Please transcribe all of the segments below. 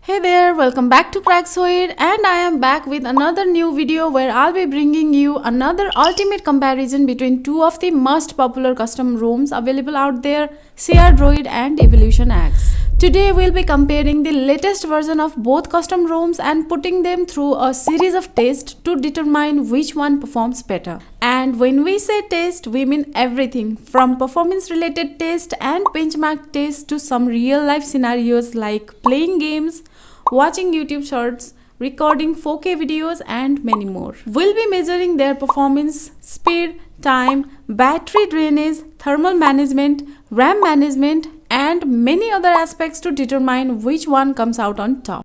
Hey there, welcome back to Craxoid, and I am back with another new video where I'll be bringing you another ultimate comparison between two of the most popular custom ROMs available out there, crDroid and EvolutionX. Today we'll be comparing the latest version of both custom ROMs and putting them through a series of tests to determine which one performs better. And when we say test, we mean everything from performance related tests and benchmark tests to some real life scenarios like playing games, watching YouTube shorts, recording 4K videos and many more. We'll be measuring their performance, speed, time, battery drainage, thermal management, RAM management and many other aspects to determine which one comes out on top.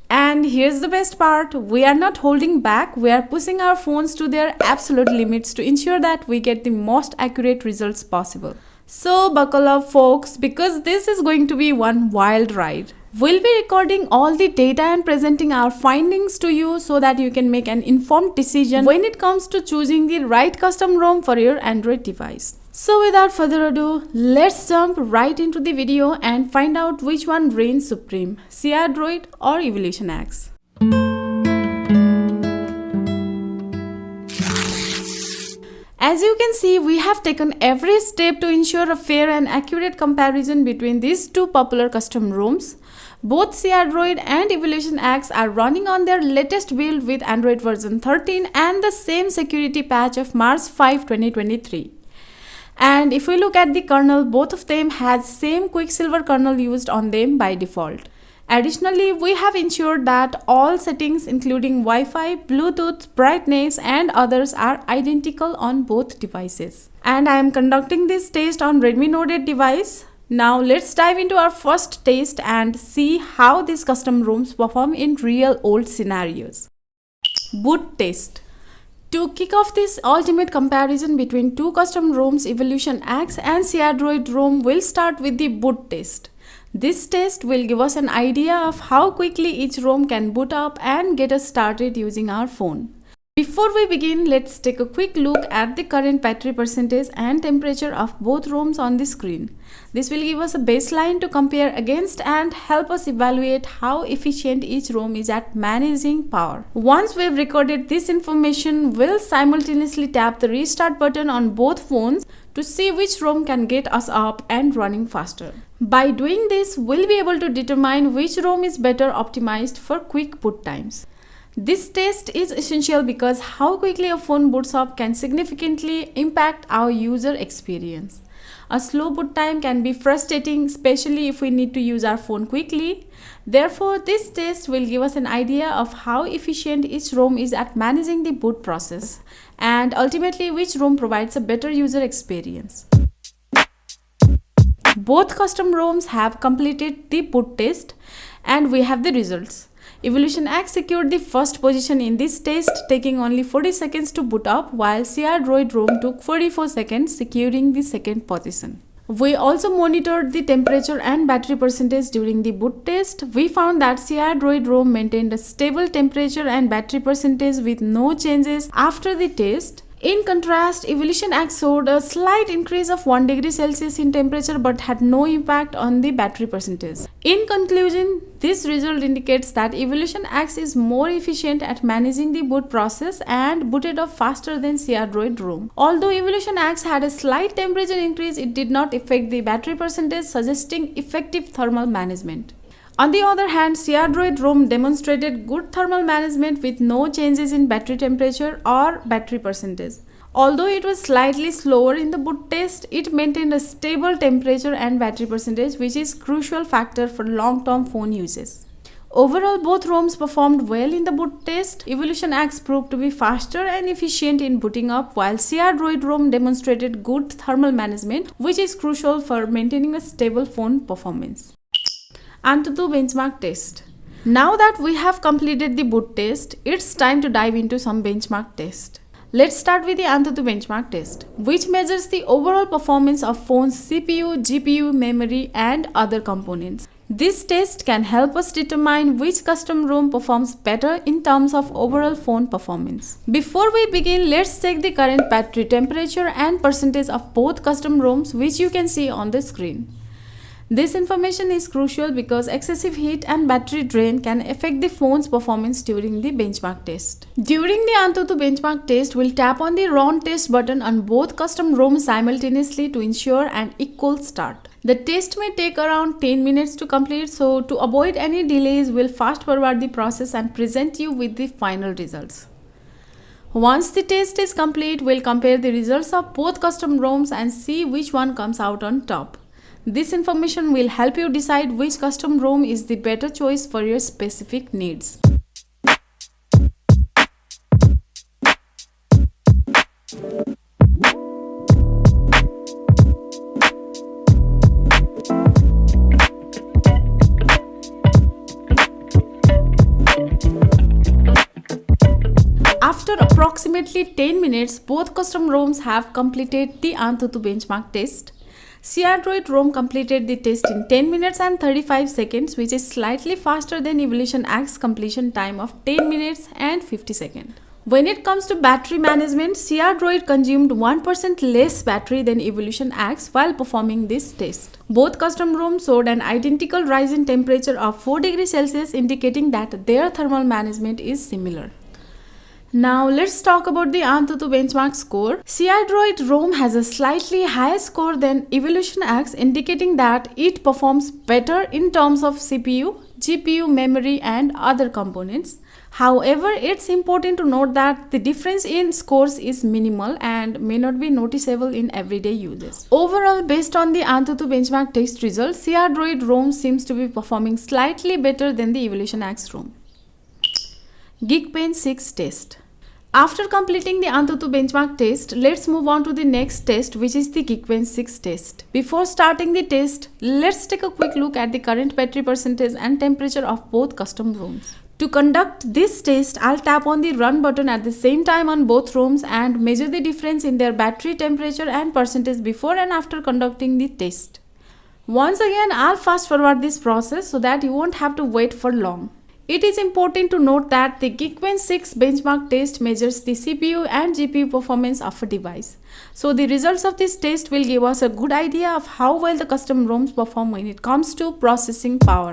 And here's the best part, we are not holding back, we are pushing our phones to their absolute limits to ensure that we get the most accurate results possible. So buckle up folks, because this is going to be one wild ride. We'll be recording all the data and presenting our findings to you so that you can make an informed decision when it comes to choosing the right custom ROM for your Android device. So without further ado, let's jump right into the video and find out which one reigns supreme, crDroid or EvolutionX. As you can see, we have taken every step to ensure a fair and accurate comparison between these two popular custom ROMs. Both crDroid and EvolutionX are running on their latest build with Android version 13 and the same security patch of March 5, 2023. And if we look at the kernel, both of them has same Quicksilver kernel used on them by default. Additionally, we have ensured that all settings including Wi-Fi, Bluetooth, brightness and others are identical on both devices. And I am conducting this test on Redmi Note 8 device. Now let's dive into our first test and see how these custom ROMs perform in real old scenarios. Boot test. To kick off this ultimate comparison between two custom ROMs, EvolutionX and crDroid ROM, we'll start with the boot test. This test will give us an idea of how quickly each ROM can boot up and get us started using our phone. Before we begin, let's take a quick look at the current battery percentage and temperature of both ROMs on the screen. This will give us a baseline to compare against and help us evaluate how efficient each ROM is at managing power. Once we've recorded this information, we'll simultaneously tap the restart button on both phones to see which ROM can get us up and running faster. By doing this, we'll be able to determine which ROM is better optimized for quick boot times. This test is essential because how quickly a phone boots up can significantly impact our user experience. A slow boot time can be frustrating, especially if we need to use our phone quickly. Therefore, this test will give us an idea of how efficient each ROM is at managing the boot process and ultimately which ROM provides a better user experience. Both custom ROMs have completed the boot test and we have the results. EvolutionX secured the first position in this test, taking only 40 seconds to boot up, while crDroid ROM took 44 seconds, securing the second position. We also monitored the temperature and battery percentage during the boot test. We found that crDroid ROM maintained a stable temperature and battery percentage with no changes after the test. In contrast, EvolutionX showed a slight increase of 1 degree Celsius in temperature but had no impact on the battery percentage. In conclusion, this result indicates that EvolutionX is more efficient at managing the boot process and booted up faster than crDroid ROM. Although EvolutionX had a slight temperature increase, it did not affect the battery percentage, suggesting effective thermal management. On the other hand, crDroid ROM demonstrated good thermal management with no changes in battery temperature or battery percentage. Although it was slightly slower in the boot test, it maintained a stable temperature and battery percentage, which is a crucial factor for long-term phone uses. Overall, both ROMs performed well in the boot test. EvolutionX proved to be faster and efficient in booting up, while crDroid ROM demonstrated good thermal management, which is crucial for maintaining a stable phone performance. AnTuTu benchmark test. Now that we have completed the boot test, it's time to dive into some benchmark test. Let's start with the AnTuTu benchmark test, which measures the overall performance of phone's CPU, GPU, memory, and other components. This test can help us determine which custom ROM performs better in terms of overall phone performance. Before we begin, let's check the current battery temperature and percentage of both custom ROMs, which you can see on the screen. This information is crucial because excessive heat and battery drain can affect the phone's performance during the benchmark test. During the AnTuTu benchmark test, we'll tap on the Run Test button on both custom ROMs simultaneously to ensure an equal start. The test may take around 10 minutes to complete, so to avoid any delays, we'll fast forward the process and present you with the final results. Once the test is complete, we'll compare the results of both custom ROMs and see which one comes out on top. This information will help you decide which custom ROM is the better choice for your specific needs. After approximately 10 minutes, both custom ROMs have completed the AnTuTu benchmark test. crDroid ROM completed the test in 10 minutes and 35 seconds, which is slightly faster than Evolution X completion time of 10 minutes and 50 seconds. When it comes to battery management, crDroid consumed 1% less battery than Evolution X while performing this test. Both custom ROMs showed an identical rise in temperature of 4 degrees Celsius, indicating that their thermal management is similar. Now let's talk about the AnTuTu benchmark score. crDroid ROM has a slightly higher score than Evolution X, indicating that it performs better in terms of CPU, GPU, memory and other components. However, it's important to note that the difference in scores is minimal and may not be noticeable in everyday uses. Overall, based on the AnTuTu benchmark test results, crDroid ROM seems to be performing slightly better than the Evolution X ROM. Geekbench 6 test. After completing the AnTuTu benchmark test, let's move on to the next test, which is the Geekbench 6 test. Before starting the test, let's take a quick look at the current battery percentage and temperature of both custom ROMs. To conduct this test, I'll tap on the Run button at the same time on both ROMs and measure the difference in their battery temperature and percentage before and after conducting the test. Once again, I'll fast forward this process so that you won't have to wait for long. It is important to note that the Geekbench 6 benchmark test measures the CPU and GPU performance of a device. So the results of this test will give us a good idea of how well the custom ROMs perform when it comes to processing power.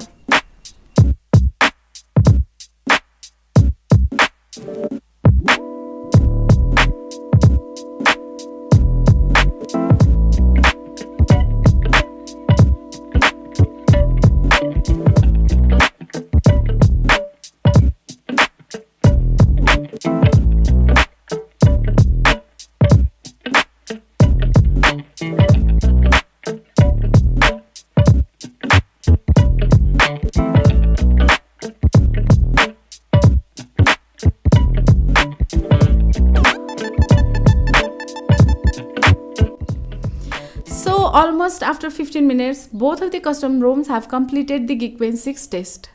Almost after 15 minutes, both of the custom ROMs have completed the Geekbench 6 test.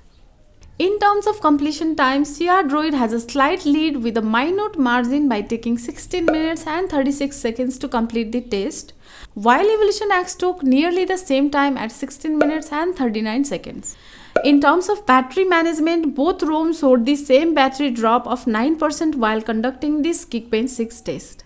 In terms of completion time, crDroid has a slight lead with a minute margin by taking 16 minutes and 36 seconds to complete the test, while Evolution X took nearly the same time at 16 minutes and 39 seconds. In terms of battery management, both ROMs showed the same battery drop of 9% while conducting this Geekbench 6 test.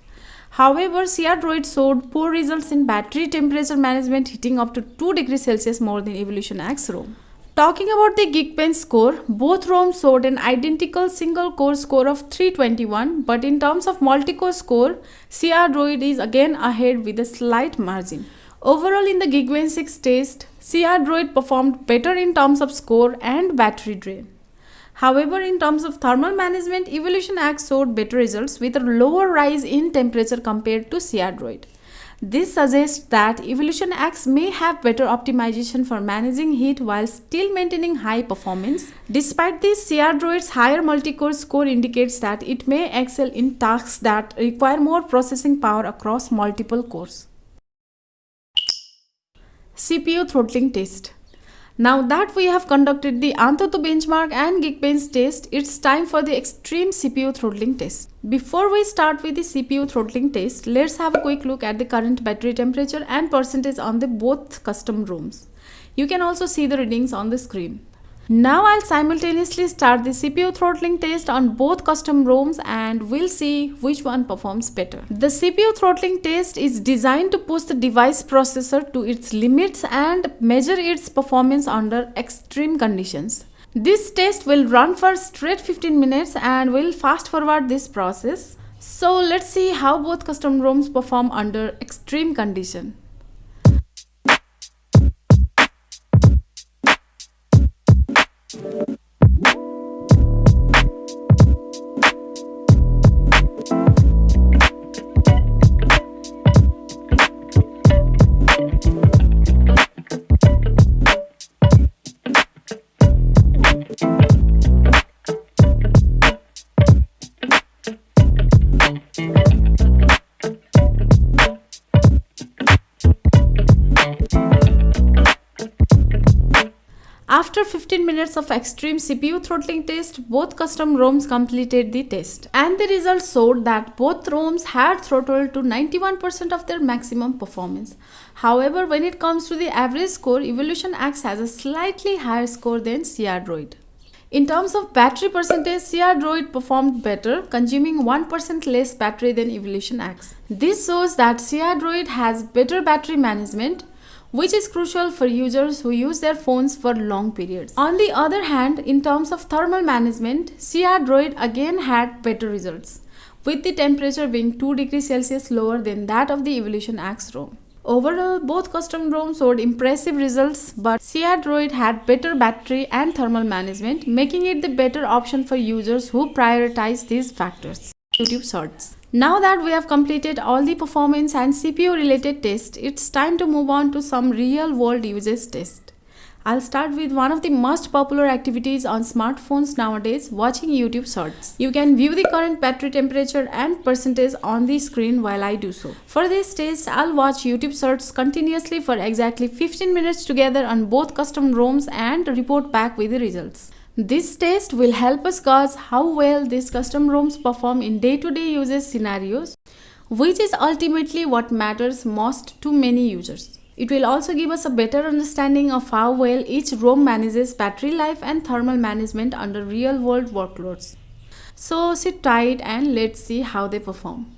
However, crDroid showed poor results in battery temperature management, hitting up to 2 degrees Celsius more than Evolution X ROM. Talking about the Geekbench score, both ROMs showed an identical single-core score of 321, but in terms of multi-core score, crDroid is again ahead with a slight margin. Overall, in the Geekbench 6 test, crDroid performed better in terms of score and battery drain. However, in terms of thermal management, Evolution X showed better results with a lower rise in temperature compared to crDroid. This suggests that Evolution X may have better optimization for managing heat while still maintaining high performance. Despite this, crDroid's higher multi-core score indicates that it may excel in tasks that require more processing power across multiple cores. CPU throttling test. Now that we have conducted the AnTuTu benchmark and Geekbench test, it's time for the extreme CPU throttling test. Before we start with the CPU throttling test, let's have a quick look at the current battery temperature and percentage on the both custom ROMs. You can also see the readings on the screen. Now I'll simultaneously start the CPU throttling test on both custom ROMs and we'll see which one performs better. The CPU throttling test is designed to push the device processor to its limits and measure its performance under extreme conditions. This test will run for straight 15 minutes and we'll fast forward this process. So let's see how both custom ROMs perform under extreme condition. After 15 minutes of extreme CPU throttling test, both custom ROMs completed the test. And the results showed that both ROMs had throttled to 91% of their maximum performance. However, when it comes to the average score, Evolution X has a slightly higher score than crDroid. In terms of battery percentage, crDroid performed better, consuming 1% less battery than Evolution X. This shows that crDroid has better battery management, which is crucial for users who use their phones for long periods. On the other hand, in terms of thermal management, crDroid again had better results, with the temperature being 2 degrees Celsius lower than that of the Evolution X ROM. Overall, both custom ROMs showed impressive results, but crDroid had better battery and thermal management, making it the better option for users who prioritize these factors. YouTube Shorts. Now that we have completed all the performance and CPU related tests, it's time to move on to some real world usage tests. I'll start with one of the most popular activities on smartphones nowadays, watching YouTube Shorts. You can view the current battery temperature and percentage on the screen while I do so. For this test, I'll watch YouTube Shorts continuously for exactly 15 minutes together on both custom ROMs and report back with the results. This test will help us gauge how well these custom ROMs perform in day-to-day usage scenarios, which is ultimately what matters most to many users. It will also give us a better understanding of how well each ROM manages battery life and thermal management under real-world workloads. So sit tight and let's see how they perform.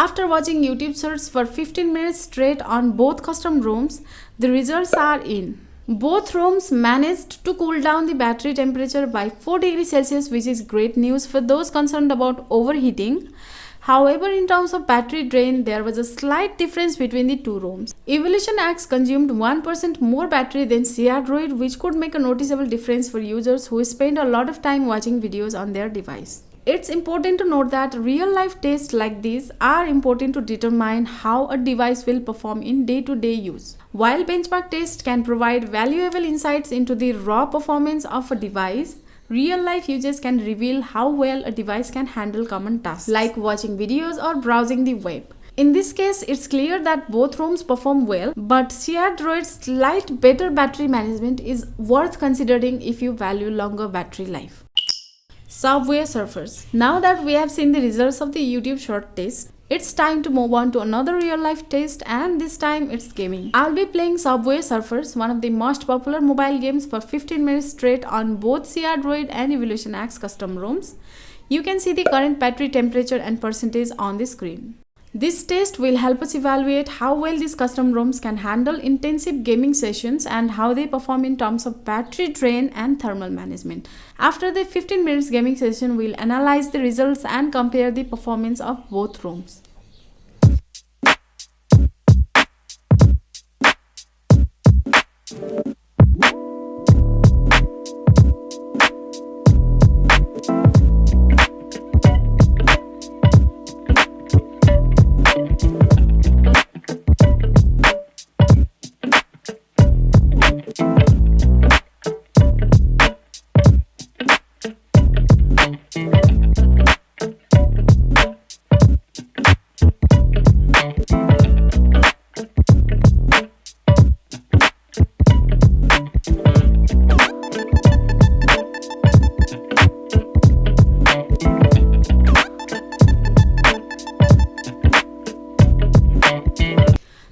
After watching YouTube Shorts for 15 minutes straight on both custom ROMs, the results are in. Both ROMs managed to cool down the battery temperature by 4 degrees Celsius, which is great news for those concerned about overheating. However, in terms of battery drain, there was a slight difference between the two ROMs. Evolution X consumed 1% more battery than crDroid, which could make a noticeable difference for users who spend a lot of time watching videos on their device. It's important to note that real-life tests like these are important to determine how a device will perform in day-to-day use. While benchmark tests can provide valuable insights into the raw performance of a device, real-life usage can reveal how well a device can handle common tasks like watching videos or browsing the web. In this case, it's clear that both ROMs perform well, but crDroid's slight better battery management is worth considering if you value longer battery life. Subway Surfers. Now that we have seen the results of the YouTube short test, it's time to move on to another real-life test, and this time it's gaming. I'll be playing Subway Surfers, one of the most popular mobile games, for 15 minutes straight on both crDroid and Evolution X custom ROMs. You can see the current battery temperature and percentage on the screen. This test will help us evaluate how well these custom ROMs can handle intensive gaming sessions and how they perform in terms of battery drain and thermal management. After the 15 minutes gaming session, we'll analyze the results and compare the performance of both ROMs.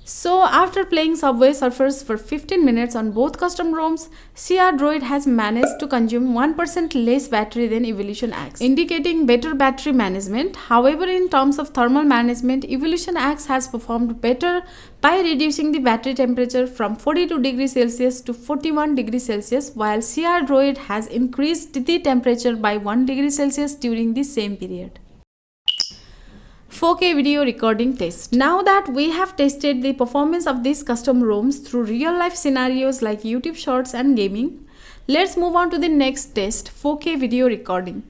So after playing Subway Surfers for 15 minutes on both custom ROMs, crDroid has managed to consume 1% less battery than Evolution X, indicating better battery management. However, in terms of thermal management, Evolution X has performed better by reducing the battery temperature from 42 degrees Celsius to 41 degrees Celsius, while crDroid has increased the temperature by 1 degree Celsius during the same period. 4K video recording test. Now that we have tested the performance of these custom ROMs through real-life scenarios like YouTube Shorts and gaming, let's move on to the next test, 4K video recording.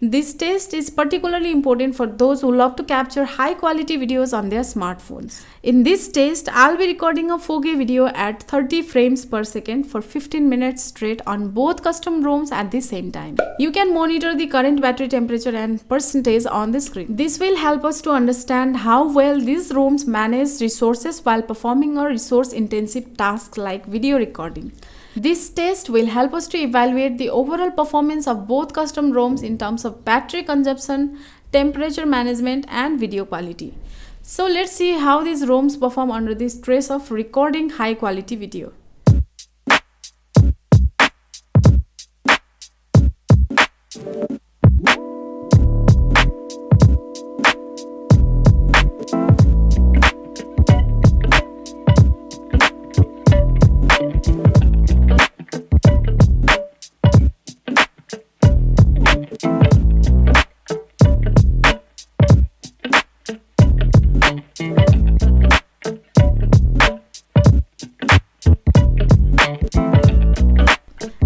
This test is particularly important for those who love to capture high-quality videos on their smartphones. In this test, I'll be recording a 4K video at 30 frames per second for 15 minutes straight on both custom ROMs at the same time. You can monitor the current battery temperature and percentage on the screen. This will help us to understand how well these ROMs manage resources while performing a resource-intensive task like video recording. This test will help us to evaluate the overall performance of both custom ROMs in terms of battery consumption, temperature management, and video quality. So let's see how these ROMs perform under the stress of recording high quality video.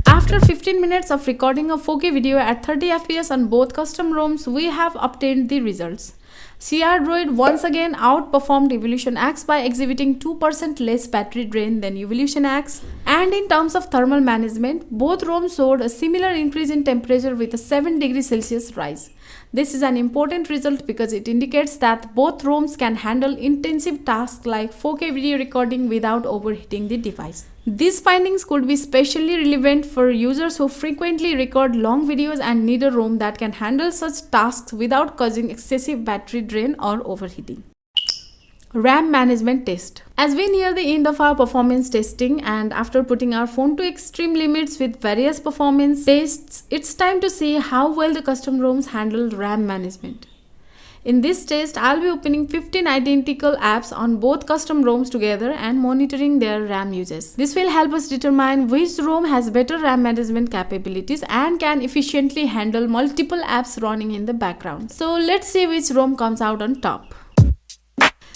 After 15 minutes of recording a 4K video at 30 fps on both custom ROMs, we have obtained the results. crDroid once again outperformed Evolution X by exhibiting 2% less battery drain than Evolution X, and in terms of thermal management, both ROMs showed a similar increase in temperature with a 7 degrees Celsius rise. This is an important result because it indicates that both ROMs can handle intensive tasks like 4K video recording without overheating the device. These findings could be especially relevant for users who frequently record long videos and need a ROM that can handle such tasks without causing excessive battery drain or overheating. RAM management test. As we near the end of our performance testing and after putting our phone to extreme limits with various performance tests, it's time to see how well the custom ROMs handle RAM management. In this test, I'll be opening 15 identical apps on both custom ROMs together and monitoring their RAM uses. This will help us determine which ROM has better RAM management capabilities and can efficiently handle multiple apps running in the background. So let's see which ROM comes out on top.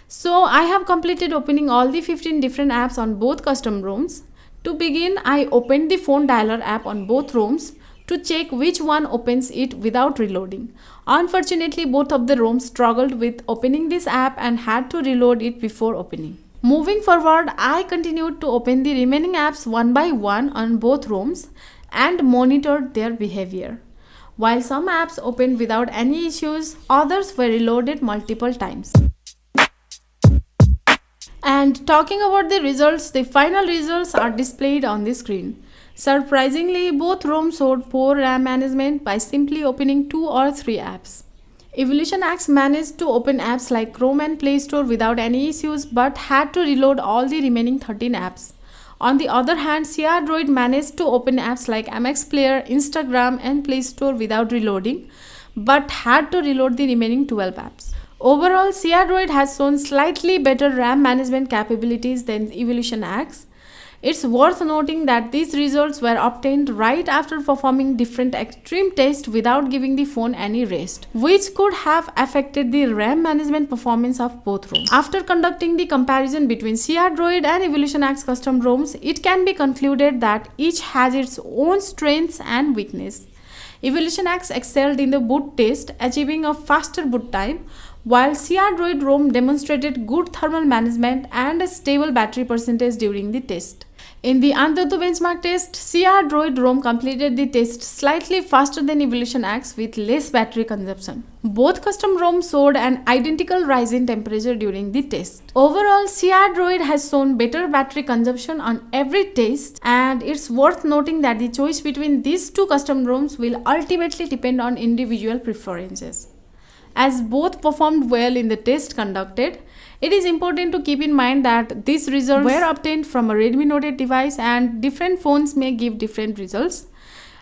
So I have completed opening all the 15 different apps on both custom ROMs. To begin, I opened the phone dialer app on both ROMs to check which one opens it without reloading. Unfortunately, both of the ROMs struggled with opening this app and had to reload it before opening. Moving forward, I continued to open the remaining apps one by one on both ROMs and monitored their behavior. While some apps opened without any issues, others were reloaded multiple times. And talking about the results, the final results are displayed on the screen. Surprisingly, both ROMs showed poor RAM management by simply opening 2 or 3 apps. Evolution X managed to open apps like Chrome and Play Store without any issues but had to reload all the remaining 13 apps. On the other hand, crDroid managed to open apps like MX Player, Instagram and Play Store without reloading but had to reload the remaining 12 apps. Overall, crDroid has shown slightly better RAM management capabilities than Evolution X. It's worth noting that these results were obtained right after performing different extreme tests without giving the phone any rest, which could have affected the RAM management performance of both ROMs. After conducting the comparison between crDroid and Evolution X custom ROMs, it can be concluded that each has its own strengths and weaknesses. Evolution X excelled in the boot test, achieving a faster boot time, while crDroid ROM demonstrated good thermal management and a stable battery percentage during the test. In the AnTuTu benchmark test, crDroid ROM completed the test slightly faster than Evolution X with less battery consumption. Both custom ROMs showed an identical rise in temperature during the test. Overall, crDroid has shown better battery consumption on every test, and it's worth noting that the choice between these two custom ROMs will ultimately depend on individual preferences. as both performed well in the test conducted. It is important to keep in mind that these results were obtained from a Redmi Note 8 device and different phones may give different results.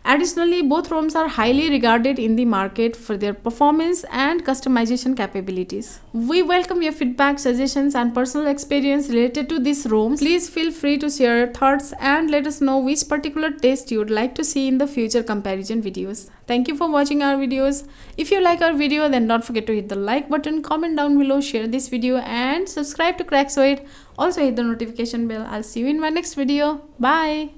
Additionally, both ROMs are highly regarded in the market for their performance and customization capabilities. We welcome your feedback, suggestions and personal experience related to these ROMs. Please feel free to share your thoughts and let us know which particular test you would like to see in the future comparison videos. Thank you for watching our videos. If you like our video, then don't forget to hit the like button, comment down below, share this video and subscribe to Craxoid. Also hit the notification bell. I'll see you in my next video. Bye.